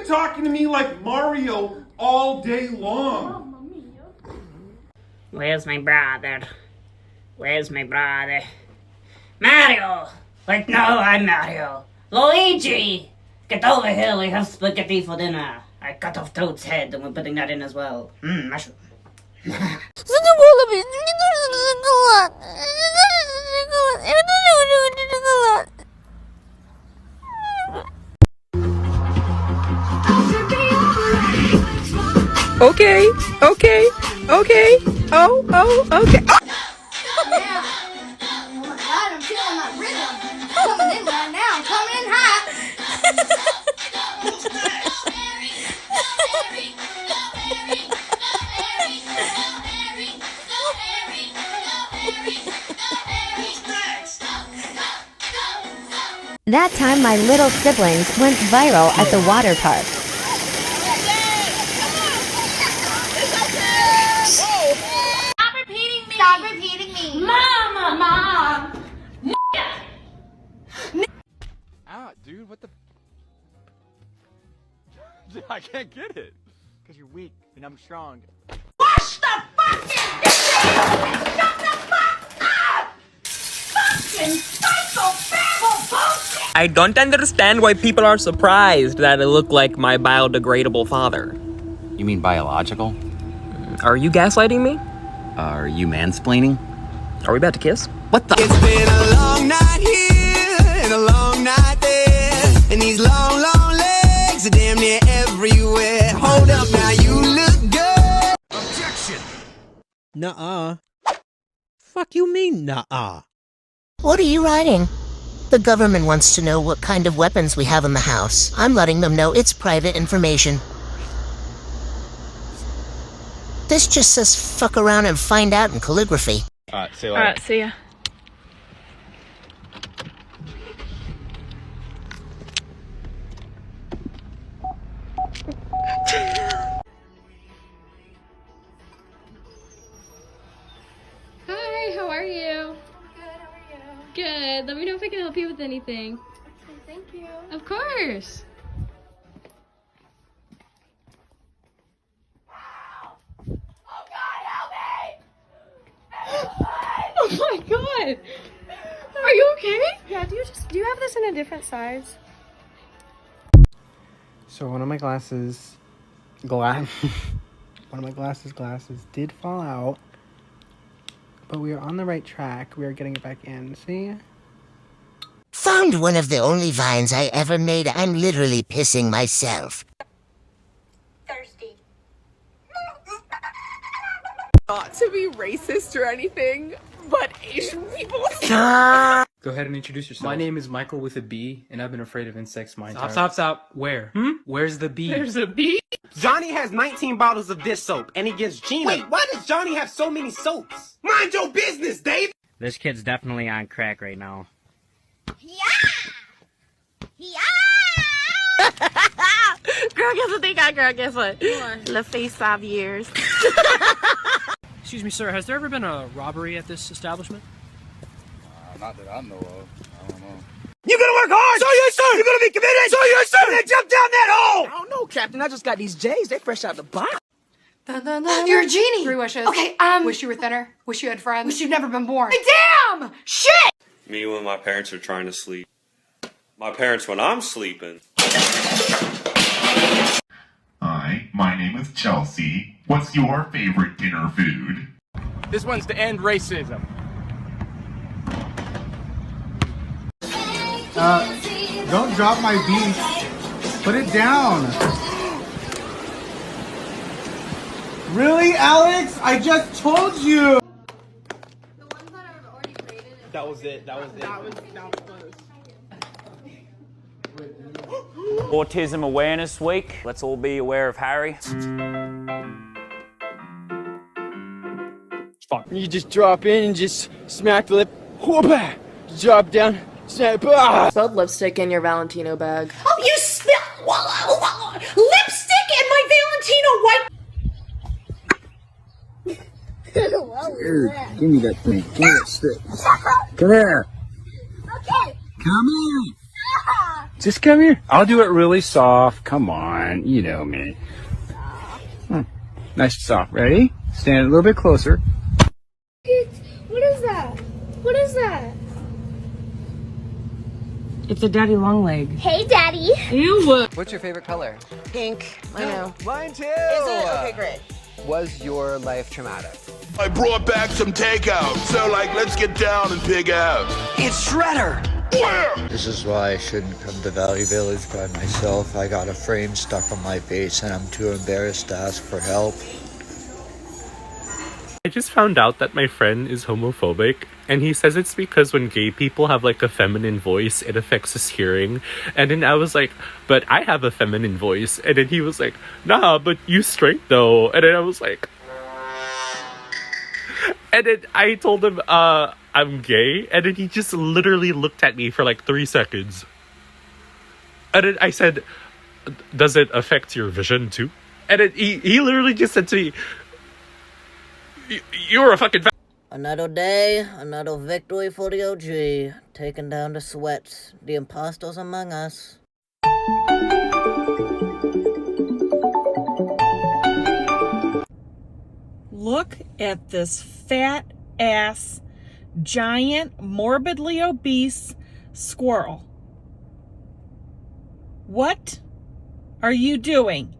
talking to me like Mario all day long. Where's my brother? Where's my brother? Mario! Wait, no, I'm Mario. Luigi! Get over here, we have spaghetti for dinner. I cut off Toad's head and we're putting that in as well. Mushroom. Okay. Okay. Okay. Oh, okay. Yeah. Oh my God, I'm feeling my rhythm. Coming in right now, coming in hot. That time my little siblings went viral at the water park. Stop repeating me. Stop repeating me. Mom. Ah, dude, what the? I can't get it. Because you're weak and I'm strong. Wash the fucking dishes. Shut the fuck up. Fucking psychobabble bullshit. I don't understand why people are surprised that I look like my biodegradable father. You mean biological? Are you gaslighting me? Are you mansplaining? Are we about to kiss? What the? It's been a long night here and a long night there, and these long, long legs are damn near everywhere. Hold up now, you look good. Objection! Nuh-uh. Fuck you mean, nuh-uh? What are you writing? The government wants to know what kind of weapons we have in the house. I'm letting them know it's private information. This just says fuck around and find out in calligraphy. Alright, see you later. Alright, see ya. Hi, how are you? Good, how are you? Good. Let me know if I can help you with anything. Okay, thank you. Of course. Oh my god! Are you okay? Yeah, do you have this in a different size? So one of my glasses did fall out. But we are on the right track. We are getting it back in. See? Found one of the only vines I ever made. I'm literally pissing myself. Thirsty. Not to be racist or anything, but Asian people. Go ahead and introduce yourself. My name is Michael with a B, and I've been afraid of insects my entire life. Stop. Where? Where's the bee? There's a bee? Johnny has 19 bottles of this soap, and he gives Gina. Wait, why does Johnny have so many soaps? Mind your business, Dave. This kid's definitely on crack right now. Girl, guess what they got, girl? Guess what? Le face of years. Excuse me, sir. Has there ever been a robbery at this establishment? Not that I know of. I don't know. You gonna work hard? So yes, sir. You gonna be committed? So yes, sir. You gonna jump down that hole? I don't know, Captain. I just got these J's. They fresh out the box. You're a genie. 3 wishes. Okay, Wish you were thinner. Wish you had friends. Wish you'd never been born. Damn! Shit! Me when my parents are trying to sleep. My parents when I'm sleeping. Hi, my name is Chelsea. What's your favorite dinner food? This one's to end racism. Don't drop my beef. Put it down. Really, Alex? I just told you. That was it. That was close. Autism Awareness Week. Let's all be aware of Harry. You just drop in and just smack the lip. Whoop-ah! Drop down. Snap. Ah! Spelled lipstick in your Valentino bag. Oh, you spilled lipstick in my Valentino white. Here, give me that thing. Give me that stick. Come here. Okay. Come here. Just come here. I'll do it really soft. Come on. You know me. Nice and soft. Ready? Stand a little bit closer. What is that? What is that? It's a daddy long leg. Hey, Daddy. Ew. What's your favorite color? Pink. I know. Mine too. Is it? Okay, great. Was your life traumatic? I brought back some takeout, so let's get down and pig out. It's Shredder! Where? This is why I shouldn't come to Valley Village by myself. I got a frame stuck on my face and I'm too embarrassed to ask for help. I just found out that my friend is homophobic, and he says it's because when gay people have like a feminine voice, it affects his hearing. And then I was like, but I have a feminine voice. And then he was like, nah, but you straight though. And then I was like, and then I told him, I'm gay. And then he just literally looked at me for like 3 seconds. And then I said, does it affect your vision too? And then he literally just said to me, you're a fucking Another day, another victory for the OG. Taking down the sweats, the imposters among us. Look at this fat ass, giant, morbidly obese squirrel. What are you doing?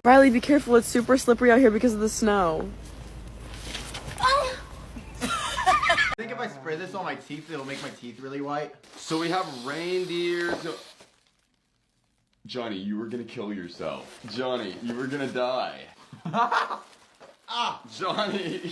Riley, be careful. It's super slippery out here because of the snow. I think if I spray this on my teeth, it'll make my teeth really white. So we have reindeer. Johnny, you were gonna kill yourself. Johnny, you were gonna die. Johnny.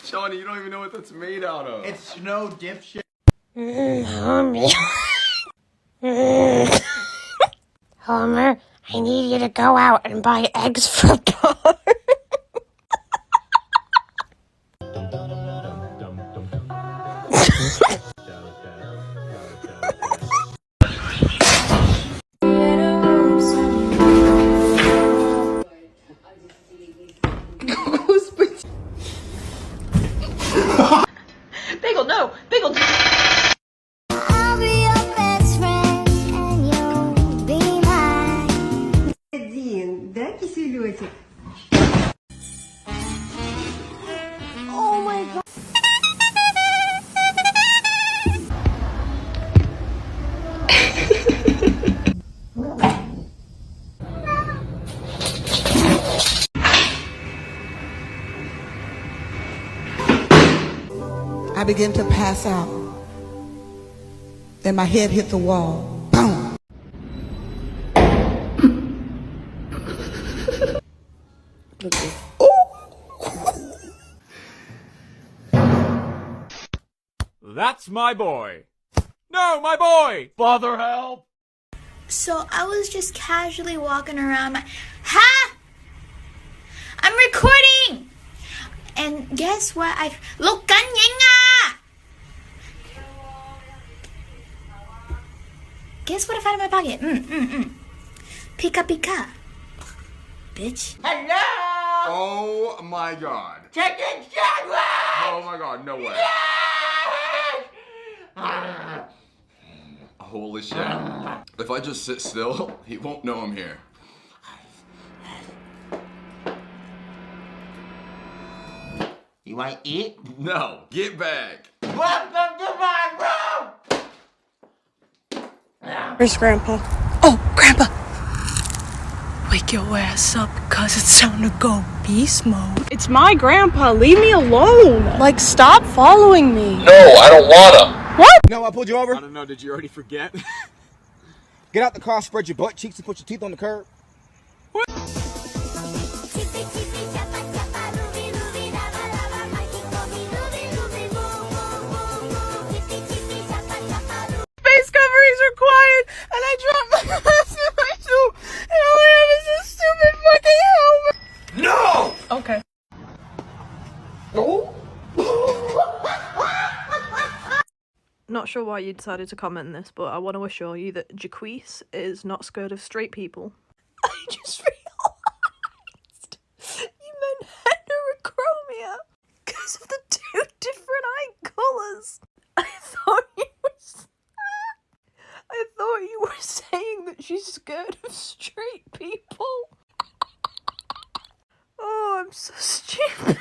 Johnny, you don't even know what that's made out of. It's snow dipshit. Homer, I need you to go out and buy eggs for Paul. Bagel, no! Bagel! Oh my god. I began to pass out. Then my head hit the wall. Boom! That's my boy. No, my boy! Father, help! So I was just casually walking around. Ha! I'm recording! And guess what? Look, guess what I found in my pocket? Pika pika. Bitch. Hello! Oh my god. Chicken sandwich! Oh my god, no way. Holy shit. If I just sit still, he won't know I'm here. You want to eat? No, get back. Welcome to my room! Where's Grandpa? Oh, Grandpa! Wake your ass up, cause it's time to go beast mode. It's my grandpa, leave me alone! Like, stop following me. No, I don't wanna. What? No, I pulled you over. I don't know, did you already forget? Get out the car, spread your butt cheeks, and put your teeth on the curb. What? Face coverings required, and I dropped my mask in my shoe, and all I have is this stupid fucking helmet. No! Okay. Not sure why you decided to comment on this, but I want to assure you that Jaquise is not scared of straight people. I just realised you meant heterochromia because of the 2 different eye colours. thought you were saying that she's scared of straight people. Oh, I'm so stupid.